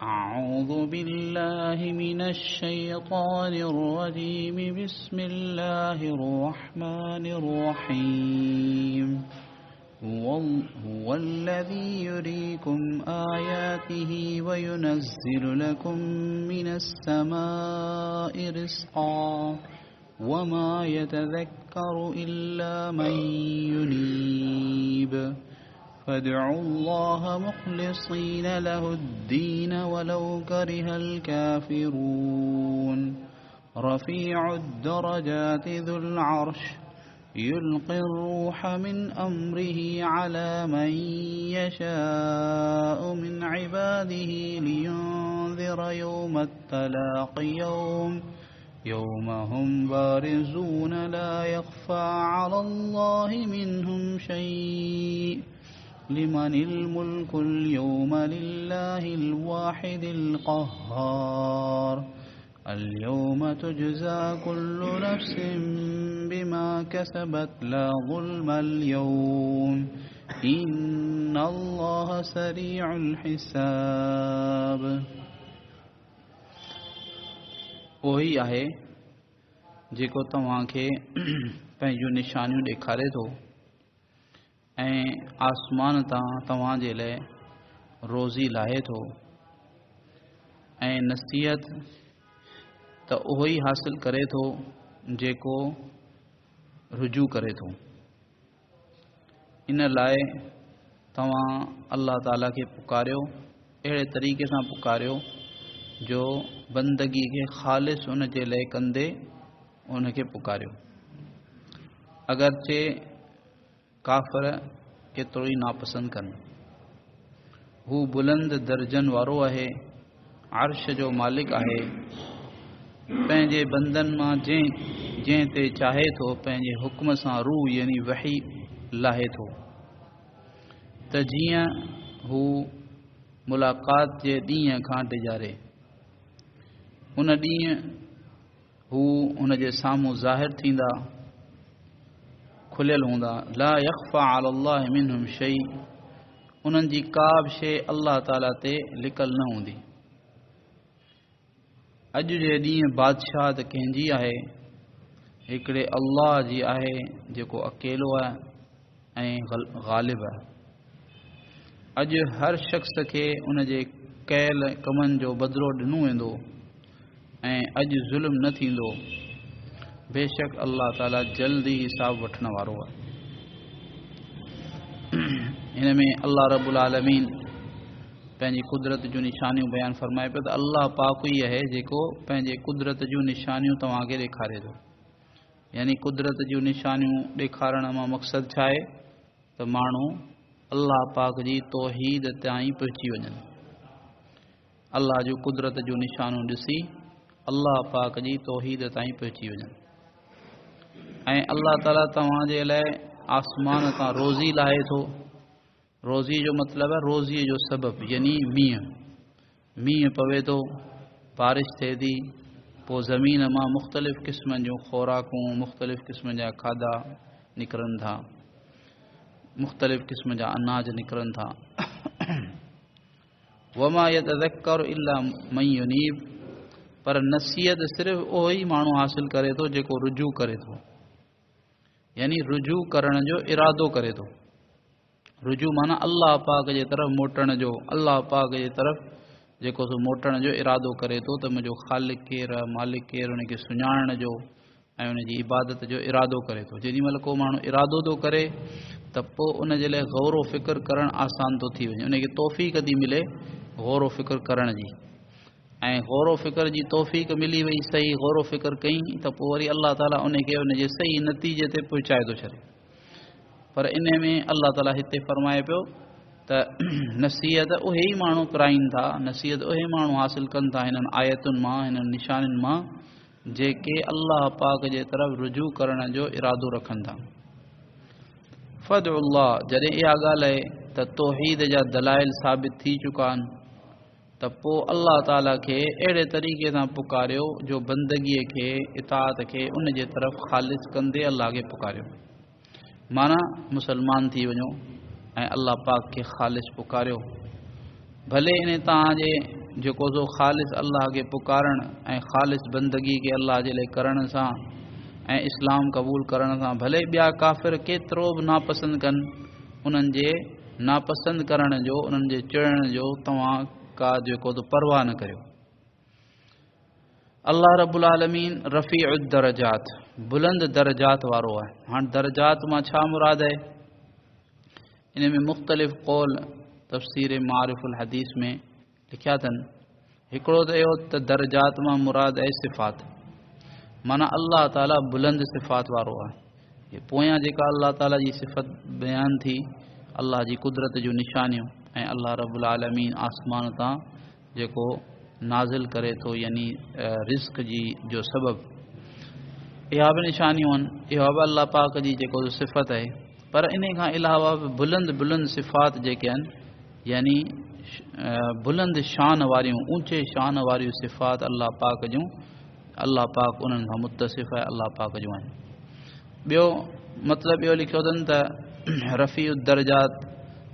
أعوذ بالله من الشيطان الرجيم بسم الله الرحمن الرحيم هو الذي يريكم آياته وينزل لكم من السماء رزقا وما يتذكر إلا من ينيب فادعوا الله مخلصين له الدين ولو كره الكافرون رفيع الدرجات ذو العرش يلقي الروح من أمره على من يشاء من عباده لينذر يوم التلاق يوم هم بارزون لا يخفى على الله منهم شيء لمن الملك اليوم لله الواحد القهار اليوم تجزى كل نفس بما كسبت لا ظلم اليوم إن الله سريع الحساب वही आहे जेको तव्हांखे पंहिंजूं निशानियूं ॾेखारे थो ऐं आसमान तां तव्हांजे लाइ रोज़ी लाहे थो ऐं नसीहत त उहो ई हासिल करे थो जेको रुजू करे थो। इन लाइ तव्हां अल्लाह ताला खे पुकारियो, अहिड़े तरीक़े सां पुकारियो जो बंदगी खे ख़ालिस उन जे लाइ कंदे उनखे पुकारियो। अगरचे काफ़िर केतिरो ई नापसंद कनि, हू बुलंद दर्जन वारो आहे, अर्श जो मालिक आहे, पंहिंजे बंदनि मां जंहिं ते चाहे थो पंहिंजे हुक्म सां रूह यानी वही लाहे थो, त जीअं हू मुलाक़ात जे ॾींहं खां डिॼारे उन ॾींहुं हू हुन जे साम्हूं ज़ाहिर थींदा, खुलियल हूंदा। ला यख़्फ़ा अलल्लाह मिनहुम शै, उन्हनि जी का बि शइ अल्लाह ताला ते लिकल न हूंदी। अॼु जे ॾींहुं बादशाह कंहिंजी आहे? हिकिड़े अल्लाह जी आहे जेको अकेलो आहे ऐं ग़ालिब आहे। अॼु हर शख़्स खे उन जे कयल कमनि जो बदिलो ॾिनो वेंदो ऐं अॼु ज़ुल्म न थींदो। बेशक अल्लाह ताला जल्दी हिसाब वठण वारो आहे। हिन में अल्लाह रब्बुल आलमीन पंहिंजी कुदरत जूं निशानियूं बयान फरमाए पियो त अल्लाह पाक ई आहे जेको पंहिंजे कुदरत जूं निशानियूं तव्हांखे ॾेखारे थो। यानी कुदरत जूं निशानियूं ॾेखारण मां मक़सदु छा आहे त माण्हू अल्लाह पाक जी तौहीद ताईं पहुची वञनि, अल्लाह जूं कुदरत जूं निशानियूं ॾिसी अल्लाह पाक जी तौहीद ताईं पहुची वञनि। ऐं अल्लाह ताला तव्हांजे लाइ आसमान तां रोज़ी लाहे थो। रोज़ी जो मतिलबु आहे रोज़ीअ जो सबबु, यानी मींहुं पवे थो, बारिश थिए थी, पोइ ज़मीन मां मुख़्तलिफ़ क़िस्मनि जूं ख़ोराकूं, मुख़्तलिफ़ क़िस्म जा खाधा निकिरनि था, मुख़्तलिफ़ क़िस्म जा अनाज निकिरनि था। वमा यतज़क्कर इल्ला मन युनीब, पर नसीहत सिर्फ़ु उहो ई माण्हू हासिल करे थो जेको रुजू करे थो, यानी रुजू करण जो इरादो करे थो। रुजू माना अल्लाह पाक जे तरफ़ मोटण जो, अल्लाह पाक जे तरफ़ जेको सो मोटण जो इरादो करे थो त मुंहिंजो ख़ालिक केरु आहे, मालिक केरु, उनखे सुञाणण जो ऐं उनजी इबादत जो इरादो करे थो। जेॾी महिल को माण्हू इरादो थो करे त पोइ उन जे लाइ ग़ौर फ़िक्र करणु आसान थो थी वञे, उनखे तौफ़ीक़ थी मिले ग़ौर फ़िक्र करण जी। ऐं ग़ौर फ़िक्र जी तौफ़ीक़ मिली वई, सही ग़ौर फ़िक्र कई त पोइ वरी अल्लाह ताला उनखे उनजे सही नतीजे ते पहुचाए थो छॾे। पर इन में अल्लाह ताला हिते फरमाए पियो त नसीहत उहे ई माण्हू कराइनि था, नसीहत उहे माण्हू हासिल कनि था हिननि आयतुनि मां, हिननि निशानियुनि मां, जेके अल्लाह पाक जे तरफ़ रुजू करण जो इरादो रखनि था। फ़दउल्लाह, जॾहिं इहा ॻाल्हि आहे त तौहीद जा दलाइल साबित थी चुका आहिनि त पोइ अल्लाह ताला खे अहिड़े तरीक़े सां पुकारियो जो बंदगीअ खे, इताअत खे उन जे तरफ़ ख़ालिस कंदे अल्लाह खे पुकारियो। माना मुसलमान थी वञो ऐं अल्लाह पाक खे ख़ालिस पुकारियो। भले इन तव्हांजे जेको सो ख़ालिस अल्लाह खे पुकारण ऐं ख़ालिस बंदगी खे अल्लाह जे लाइ करण सां ऐं इस्लाम क़बूल करण सां भले ॿिया काफ़िर केतिरो बि नापसंदि कनि, उन्हनि जे नापसंदि करण जो, उन्हनि जे चिड़ण जो तव्हां का जेको तो परवाह न करियो। अल्लाह रब्बुल आलमीन रफ़ीउद दरजात, बुलंद दरजात वारो आहे। हाणे दरजात मां छा मुराद आहे? इन में मुख़्तलिफ़ क़ौल तफ़सीर मारिफुल हदीस में लिखिया अथनि। हिकिड़ो त इहो त दरजात मां मुराद आहे सिफ़ात, माना अल्लाह ताला बुलंद सिफ़ात वारो आहे। पोयां जेका अल्लाह ताला जी सिफ़त बयानु थी, अल्लाह जी कुदरत जूं निशानियूं ऐं अल्लाह रब्बुल आलमीन आसमान तां जेको नाज़िल करे थो, यानी रिज़्क़ जी जो सबब, इहा बि निशानियूं आहिनि। इहा बि अल्लाह पाक जी जेको सिफ़त आहे। पर इन खां अलावा बि बुलंद बुलंद सिफ़ात जेके आहिनि, यानी बुलंद शान वारियूं, ऊचे शान वारियूं सिफ़ात अल्लाह पाक जूं, अल्लाह पाक उन्हनि खां मुतसिफ़ आहे, अल्लाह पाक जूं आहिनि। ॿियो मतिलबु इहो लिखियो अथनि त रफ़ीउद दरजात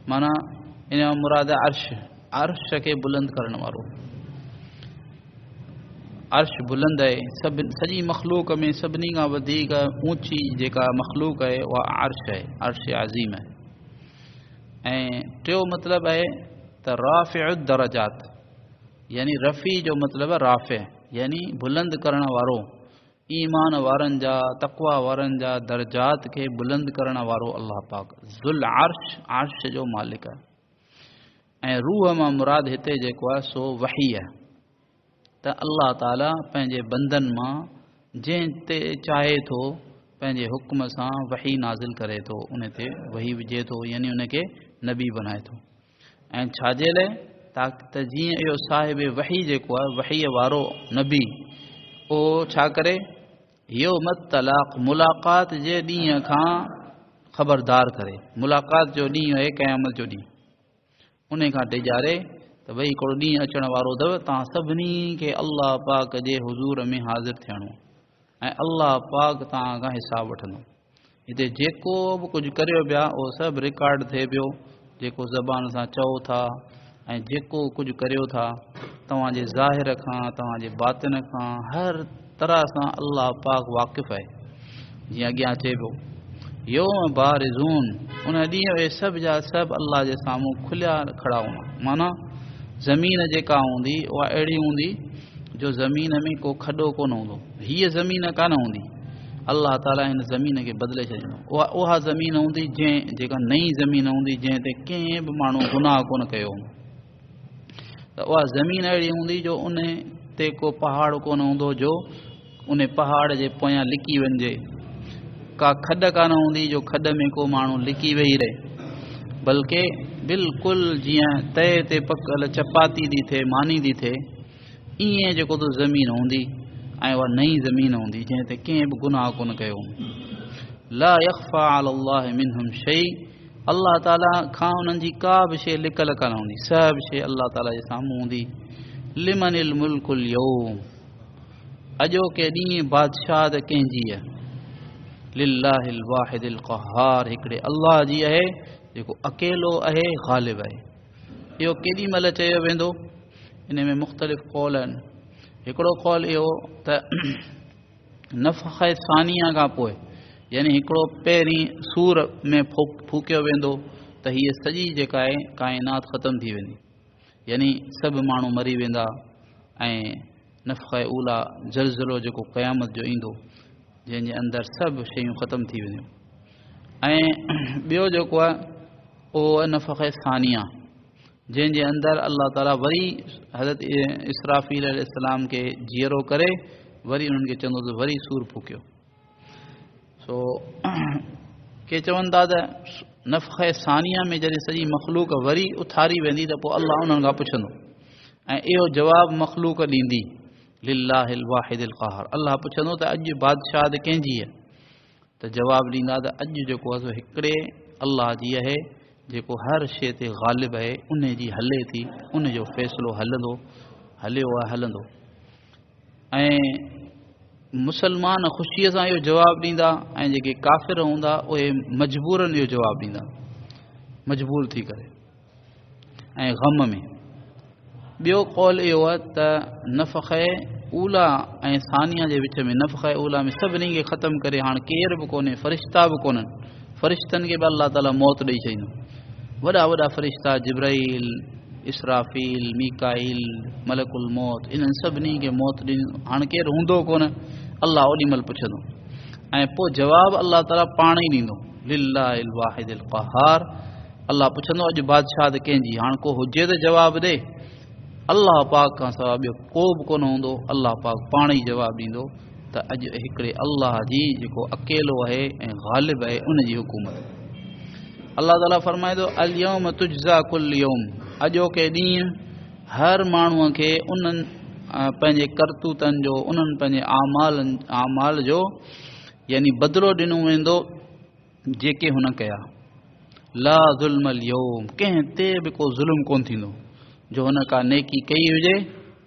माना इन जो मुराद अर्श, अर्श खे बुलंद करण वारो। अर्श बुलंद आहे, सॼी मख़लूक में सभिनी खां वधीक ऊची जेका मख़लूक आहे उहा अर्श आहे, अर्श अज़ीम आहे। ऐं टियों मतिलबु आहे त राफ़िउद दरजात, यानी रफ़ी जो मतिलबु आहे राफ़े, यानी बुलंद करण वारो। ईमान वारनि जा, तक़वा वारनि जा दरजात खे बुलंद करण वारो अल्लाह पाक ज़ुल अर्श, अर्श जो मालिक आहे। ऐं रूह मां मुराद हिते जेको आहे सो वही आहे, त अल्लाह ताला पंहिंजे बंदनि मां जंहिं ते चाहे थो पंहिंजे हुक्म सां वही नाज़िल करे थो, उन ते वही विझे थो, यानी उनखे नबी बनाए थो। ऐं छाजे लाइ? त जीअं इहो साहिब वही जेको आहे, वहीअ वारो नबी, उहो छा करे? यौम तलाक़, मुलाक़ात जे ॾींहं खां ख़बरदार करे। मुलाक़ात जो ॾींहुं आहे क़यामत जो ॾींहुं, उन खां ॾिजारे त भई हिकिड़ो ॾींहुं अचण वारो अथव, तव्हां सभिनी खे अल्लाह पाक जे हुज़ूर में हाज़िर थियणो ऐं अल्लाह पाक तव्हां खां हिसाब वठंदो। हिते जेको बि कुझु करियो पिया उहो सभु रिकॉर्ड थिए पियो, जेको ज़बान सां चओ था ऐं जेको कुझु करियो था, तव्हांजे ज़ाहिर खां तव्हांजे बातिन खां हर तरह सां अल्लाह पाक वाक़िफ़ आहे। जीअं अॻियां चए पियो यौम बारिज़ून, उन ॾींहुं उहे सभु जा सभु अल्लाह जे साम्हूं खुलिया खड़ा हूंदा। माना ज़मीन जेका हूंदी उहा अहिड़ी हूंदी जो ज़मीन में को खॾो कोन हूंदो, हीअ ज़मीन कान हूंदी, अल्लाह ताला हिन ज़मीन खे बदिले छॾींदो। उहा ज़मीन हूंदी जेका नई ज़मीन हूंदी, जंहिं ते कंहिं बि माण्हू गुनाह कोन कयो हूंदो। त उहा ज़मीन अहिड़ी हूंदी जो उन ते को पहाड़ कोन हूंदो जो उन पहाड़ जे पोयां लिकी वञिजे, का खॾ कान हूंदी जो खॾ में को माण्हू लिकी वेही रहे, बल्कि बिल्कुलु जीअं तए ते पकल चपाती थी थिए, मानी थी थिए, ईअं जेको त ज़मीन हूंदी। ऐं उहा नई ज़मीन हूंदी जंहिं ते कंहिं बि गुनाह कोन कयो हूंदो। ला यख़्फ़ा अलल्लाहि मिनहुम शै, अल्लाह ताला खां उन्हनि जी का बि शइ लिकल कान हूंदी, सभु शइ अल्लाह ताला जे साम्हूं हूंदी। लिमनिल मुल्कुल यौम, अॼोके ॾींहुं बादशाह त कंहिंजी आहे? लिल्लाहिल वाहिदिल क़हार, हिकिड़े अल्लाह जी आहे जेको अकेलो आहे, ग़ालिब आहे। इहो केॾी महिल चयो वेंदो? इन में मुख़्तलिफ़ क़ौल आहिनि। हिकिड़ो क़ौल इहो त नफ़ख़ सानिया खां पोइ, यानी हिकिड़ो पहिरीं सूर में फूकियो वेंदो त हीअ सॼी जेका आहे काइनात ख़तमु थी वेंदी, यानी सभु माण्हू मरी वेंदा ऐं नफ़ख़ ऊला ज़लज़लो जेको क़यामत जो ईंदो, जंहिंजे अंदरि सभु शयूं ख़तमु थी वेंदियूं। ऐं ॿियो जेको आहे उहो नफ़ख़ सानिया, जंहिंजे अंदरि अल्लाह ताला वरी हज़रत इसराफ़ील अलैहिस्सलाम खे जीअरो करे वरी उन्हनि खे चवंदो त वरी सूर फूकियो। सो के चवनि था त नफ़ख़ सानिया में जॾहिं सॼी मख़लूक वरी उथारी वेंदी त पोइ अल्लाह उन्हनि खां पुछंदो ऐं इहो जवाबु मख़लूक ॾींदी, लिल्लाहिल वाहिदिल क़हार। अल्लाह पुछंदो त अॼु बादशाह त कंहिंजी आहे? त जवाबु ॾींदा त अॼु जेको आहे सो हिकिड़े अल्लाह जी आहे जेको हर शइ ते ग़ालिब आहे, उन जी हले थी, उन जो फ़ैसिलो हलंदो, हलियो आहे, हलंदो। ऐं मुसलमान ख़ुशीअ सां इहो जवाबु ॾींदा ऐं जेके काफ़िर हूंदा उहे मजबूरनि इहो जवाबु ॾींदा, मजबूर थी करे ऐं ग़म में। ॿियो कौल इहो आहे त नफ़ख़े ऊला ऐं सानिया जे विच में नफ़ख़े ऊला में सभिनी खे ख़तमु करे हाणे केर बि कोन्हे, फ़रिश्ता बि कोन्हनि, फ़रिश्तनि खे बि अल्लाह ताला मौत ॾेई छॾींदो। वॾा वॾा फ़रिश्ता जिब्राईल, इसराफ़ील, मीकाईल, मलकुल मौत, इन्हनि सभिनी खे मौत ॾिनी। हाणे केरु हूंदो कोन, अल्लाह ओॾी महिल पुछंदो ऐं पोइ जवाबु अल्लाह ताला पाण ई ॾींदो। लिल्लाहिल वाहिदिल क़हार। अल्लाह पुछंदो अॼु बादशाह त कंहिंजी, हाणे को हुजे त जवाबु ॾे। अल्लाह पाक खां सवाइ ॿियो को बि कोन हूंदो, अल्लाह पाक पाण ई जवाबु ॾींदो त अॼु हिकिड़े अल्लाह जी जेको अकेलो आहे ऐं ग़ालिब आहे उनजी हुकूमत। अल्लाह ताला फरमाए थो अल यौम तुजज़ा कुल्लु यौम, अॼोके ॾींहुं हर माण्हूअ खे उन्हनि पंहिंजे करतूतनि जो, उन्हनि पंहिंजे आमाल जो यानी बदिलो ॾिनो वेंदो जेके हुन कया। ला ज़ुल्मल यौम, कंहिं ते बि को ज़ुल्म कोन थींदो। जो हुन का नेकी कई हुजे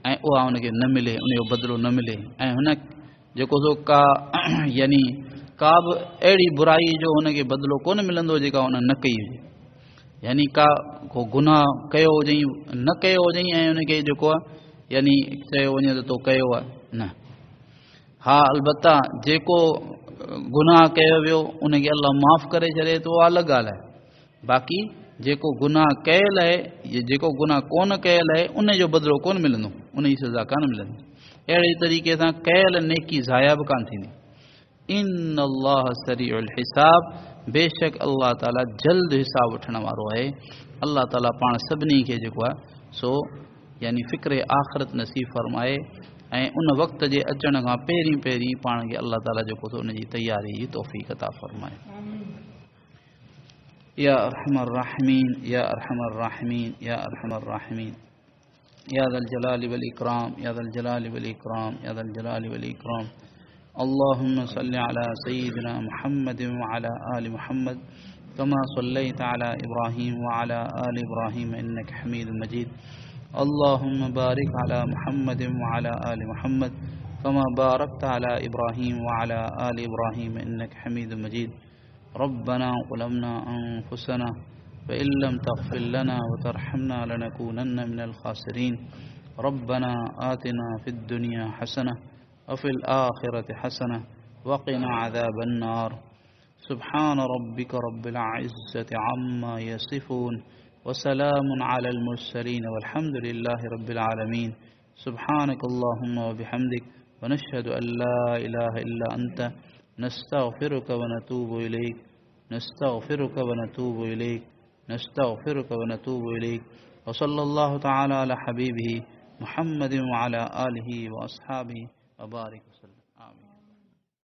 ऐं उहा हुनखे न मिले, उनजो बदिलो न मिले, ऐं हुन जेको सो का यानी का बि अहिड़ी बुराई जो हुनखे बदिलो कोन मिलंदो जेका हुन न कई हुजे। यानी का को गुनाह कयो हुजई, न कयो हुजई ऐं हुनखे जेको आहे यानी चयो वञे त तो कयो आहे, न। हा अलबत्ता जेको गुनाह कयो वियो उनखे अल्लाह माफ़ करे छॾे थो, उहा अलॻि ॻाल्हि आहे। बाक़ी जेको गुनाह कयल आहे, जेको गुनाह कोन कयल आहे उनजो बदिलो कोन मिलंदो, उनजी सज़ा कान मिलंदी। अहिड़े तरीक़े सां कयल नेकी ज़ाया बि कान थींदी। इन अल्लाह सरीउल हिसाब, बेशक अल्लाह ताला जल्द हिसाब वठण वारो आहे। अल्लाह ताला पाण सभिनी खे जेको आहे सो यानी फ़िक्र आख़िरत नसीब फरमाए ऐं उन वक़्त जे अचण खां पहिरीं पहिरीं पाण खे अल्लाह ताला जेको थो उनजी तयारी जी तौफ़ीक़ अता फरमाए। या अरहमर राहिमीन, या अरहमर राहिमीन, या अरहमर राहिमीन, या ज़ल जलालि वल इकराम, या ज़ल जलालि वल इकराम, या ज़ल जलालि वल इकराम। अल्लाहुम्मा सल्लि अला सय्यिदिना मुहम्मदिन व अला आलि मुहम्मद कमा सल्लैत अला इब्राहीम व अला आलि इब्राहीम इन्नका हमीदुम मजीद। अल्लाहुम्मा बारिक अला मुहम्मदिन व अला आलि मुहम्मद कमा बारकत अला इब्राहीम व अला आलि इब्राहीम इन्नका हमीदुम मजीद। रब्बना ज़लमना अनफुसना फ़इन लम तग़फिर लना व तरहमना लनकूनन्न मिनल ख़ासिरीन। रब्बना आतिना फ़िद दुनिया हसनह व फ़िल आखिरति हसनह व क़िना अज़ाबन नार। सुब्हान रब्बिक रब्बिल इज़्ज़ति अम्मा यसिफ़ून व सलामुन अलल मुरसलीन वल्हम्दुलिल्लाहि रब्बिल आलमीन। सुब्हानकल्लाहुम्मा व बिहम्दिक व नशहदु अन ला इलाहा इल्ला अंता नस्तग़फिरुक व नतूबु इलैक, नस्तग़फिरुक व नतूबु इलैक, नस्तग़फिरुक व नतूबु इलैक। व सल्लल्लाहु तआला अला हबीबिही मुहम्मदिन व अला आलिहि व अस्हाबिही व बारिक वसल्लम। आमीन।